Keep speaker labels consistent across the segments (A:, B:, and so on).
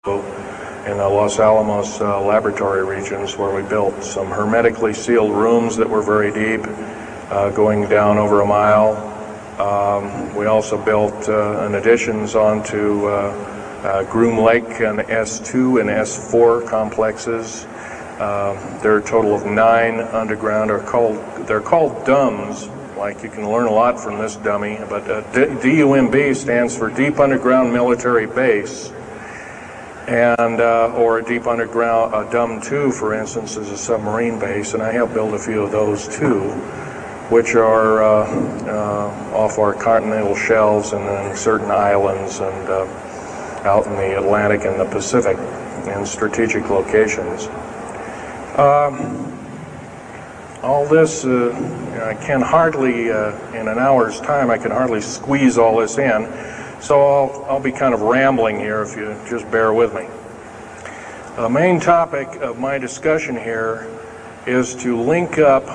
A: in the Los Alamos laboratory regions, where we built some hermetically sealed rooms that were very deep, going down over a mile. We also built additions onto Groom Lake and S2 and S4 complexes. There are a total of 9 underground. They're called DUMBs. Like, you can learn a lot from this dummy, but DUMB stands for Deep Underground Military Base. And or a deep underground, DUM-2, for instance, is a submarine base, and I have built a few of those too, which are off our continental shelves and then certain islands and out in the Atlantic and the Pacific in strategic locations. All this, I can hardly, in an hour's time, I can hardly squeeze all this in. So I'll be kind of rambling here if you just bear with me. The main topic of my discussion here is to link up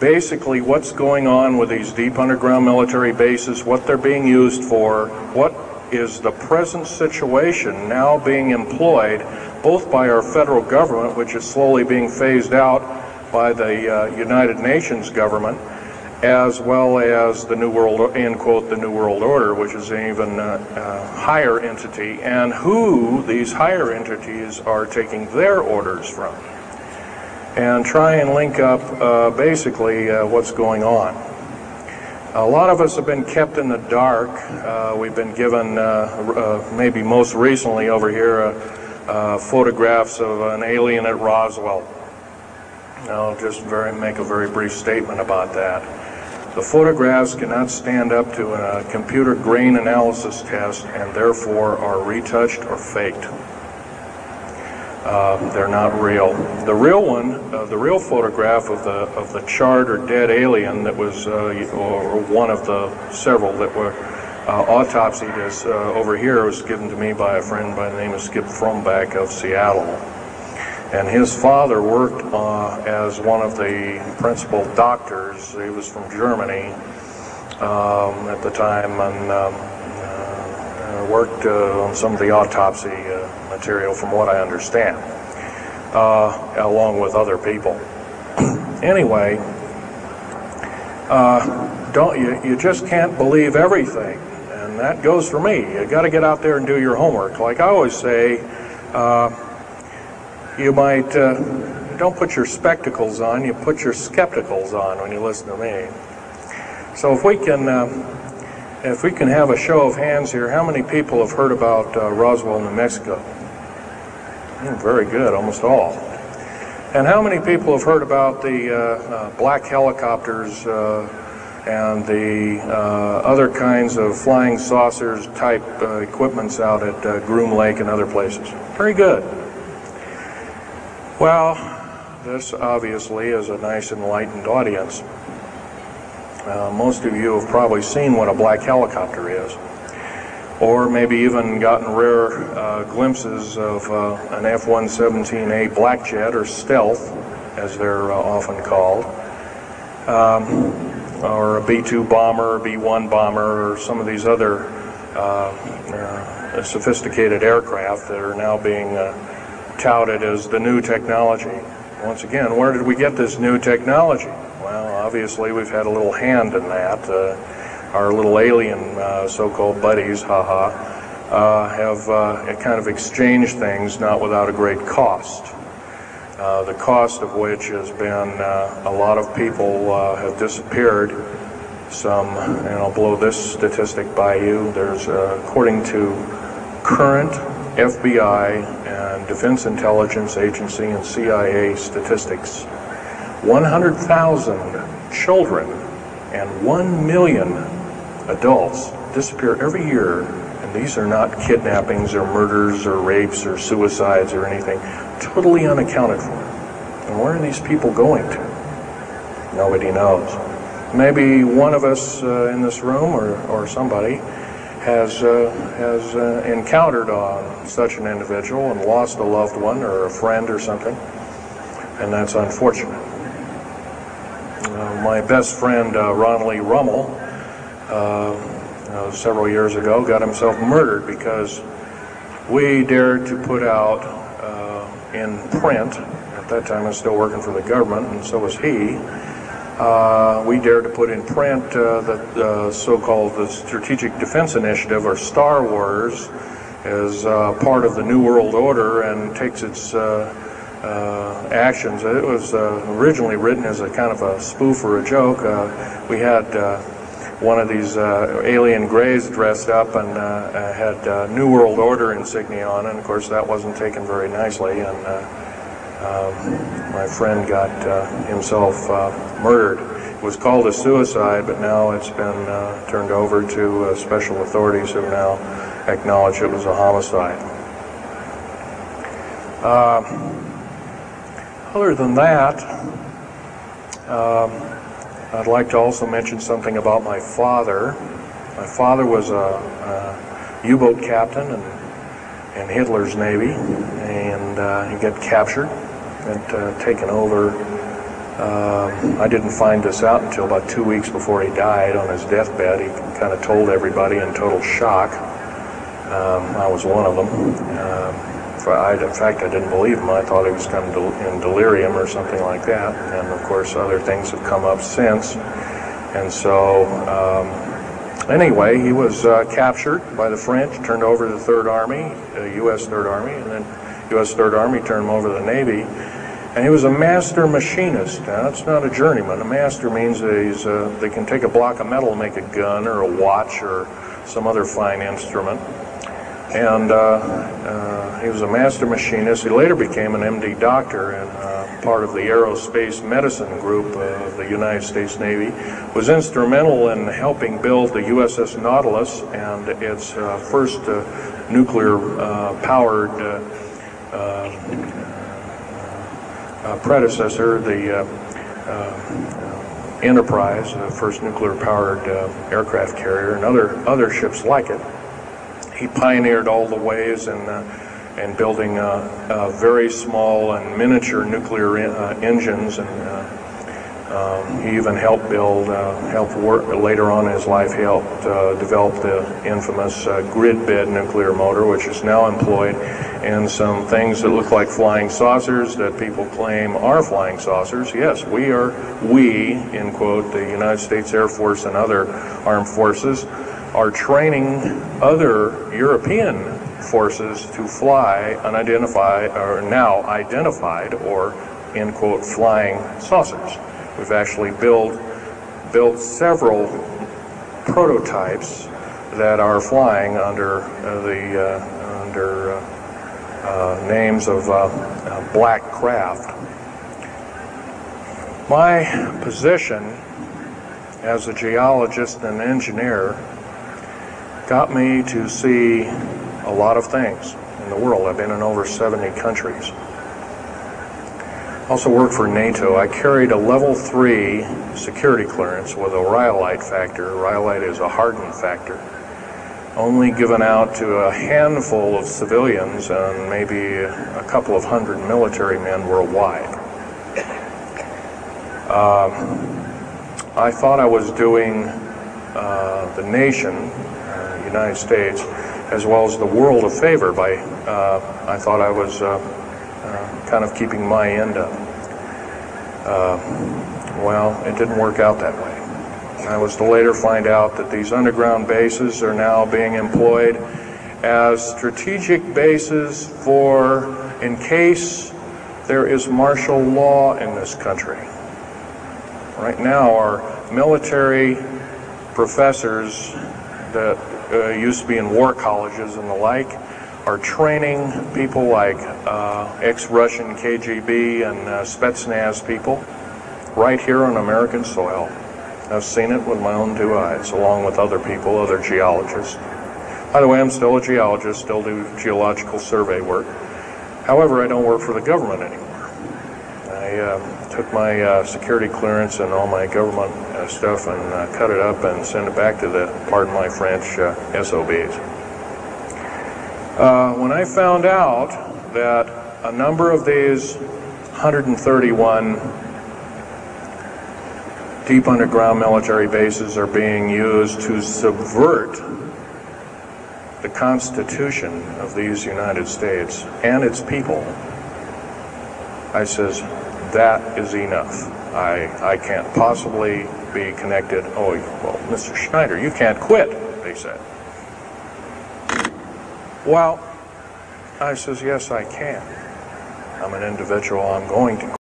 A: basically what's going on with these deep underground military bases, what they're being used for, what is the present situation now being employed both by our federal government, which is slowly being phased out by the United Nations government, as well as the New World, end quote, the New World Order, which is an even higher entity, and who these higher entities are taking their orders from, and try and link up basically what's going on. A lot of us have been kept in the dark. We've been given, maybe most recently over here, photographs of an alien at Roswell. I'll just make a very brief statement about that. The photographs cannot stand up to a computer grain analysis test and therefore are retouched or faked. They're not real. The real one, the real photograph of the charred or dead alien that was, or one of the several that were autopsied, is over here, was given to me by a friend by the name of Skip Frombach of Seattle. And his father worked as one of the principal doctors. He was from Germany at the time, and worked on some of the autopsy material, from what I understand, along with other people. Anyway, you just can't believe everything, and that goes for me. You got to get out there and do your homework. Like I always say, you might, don't put your spectacles on, you put your skepticals on when you listen to me. So if we can have a show of hands here, how many people have heard about Roswell, New Mexico? Very good, almost all. And how many people have heard about the black helicopters and the other kinds of flying saucers type equipments out at Groom Lake and other places? Very good. Well, this obviously is a nice enlightened audience. Most of you have probably seen what a black helicopter is, or maybe even gotten rare glimpses of an F-117A black jet, or stealth as they're often called, or a B-2 bomber, or B-1 bomber, or some of these other sophisticated aircraft that are now being touted as the new technology. Once again, where did we get this new technology? Well, obviously we've had a little hand in that. Our little alien so-called buddies, have kind of exchanged things, not without a great cost. The cost of which has been a lot of people have disappeared. Some, and I'll blow this statistic by you, there's, according to current FBI and Defense Intelligence Agency and CIA statistics, 100,000 children and 1 million adults disappear every year, and these are not kidnappings or murders or rapes or suicides or anything, totally unaccounted for. And where are these people going to? Nobody knows. Maybe one of us in this room or somebody has encountered on such an individual and lost a loved one or a friend or something, and that's unfortunate. My best friend, Ron Lee Rummel, several years ago got himself murdered because we dared to put out in print, at that time I was still working for the government, and so was he, we dared to put in print the so-called the Strategic Defense Initiative, or Star Wars, as part of the New World Order and takes its actions. It was originally written as a kind of a spoof or a joke. We had one of these alien greys dressed up and had New World Order insignia on, and of course that wasn't taken very nicely, and my friend got himself murdered. It was called a suicide, but now it's been turned over to special authorities who now acknowledge it was a homicide. Other than that, I'd like to also mention something about my father. My father was a U-boat captain in Hitler's Navy, and he got captured and taken over. I didn't find this out until about 2 weeks before he died on his deathbed. He kind of told everybody in total shock. I was one of them. In fact, I didn't believe him. I thought he was kind of in delirium or something like that. And of course, other things have come up since. And so, anyway, he was captured by the French, turned over to the Third Army, U.S. Third Army, and then U.S. Third Army turned him over to the Navy. And he was a master machinist. Now, that's not a journeyman. A master means that they can take a block of metal and make a gun or a watch or some other fine instrument. And he was a master machinist. He later became an MD doctor and part of the aerospace medicine group of the United States Navy. Was instrumental in helping build the USS Nautilus and its first nuclear-powered predecessor, the Enterprise, the first nuclear-powered aircraft carrier, and other ships like it. He pioneered all the ways in building very small and miniature nuclear engines, and he even helped later on in his life, he helped develop the infamous grid bed nuclear motor, which is now employed in some things that look like flying saucers that people claim are flying saucers. Yes, we, in quote, the United States Air Force and other armed forces, are training other European forces to fly unidentified, or now identified, or, in quote, flying saucers. We've actually built several prototypes that are flying under names of black craft. My position as a geologist and an engineer got me to see a lot of things in the world. I've been in over 70 countries. Also worked for NATO. I carried a level 3 security clearance with a rhyolite factor. Rhyolite is a hardened factor, only given out to a handful of civilians and maybe a couple of hundred military men worldwide. I thought I was doing the nation, United States, as well as the world a favor by, I thought I was kind of keeping my end up. Well, it didn't work out that way. I was to later find out that these underground bases are now being employed as strategic bases for, in case there is martial law in this country. Right now, our military professors that used to be in war colleges and the like are training people like ex-Russian KGB and Spetsnaz people right here on American soil. I've seen it with my own 2 eyes, along with other people, other geologists. By the way, I'm still a geologist, still do geological survey work. However, I don't work for the government anymore. I took my security clearance and all my government stuff and cut it up and sent it back to the, pardon my French, SOBs. When I found out that a number of these 131 deep underground military bases are being used to subvert the Constitution of these United States and its people, I says, that is enough. I can't possibly be connected. Oh, well, Mr. Schneider, you can't quit, they said. Well, I says, yes, I can. I'm an individual. I'm going to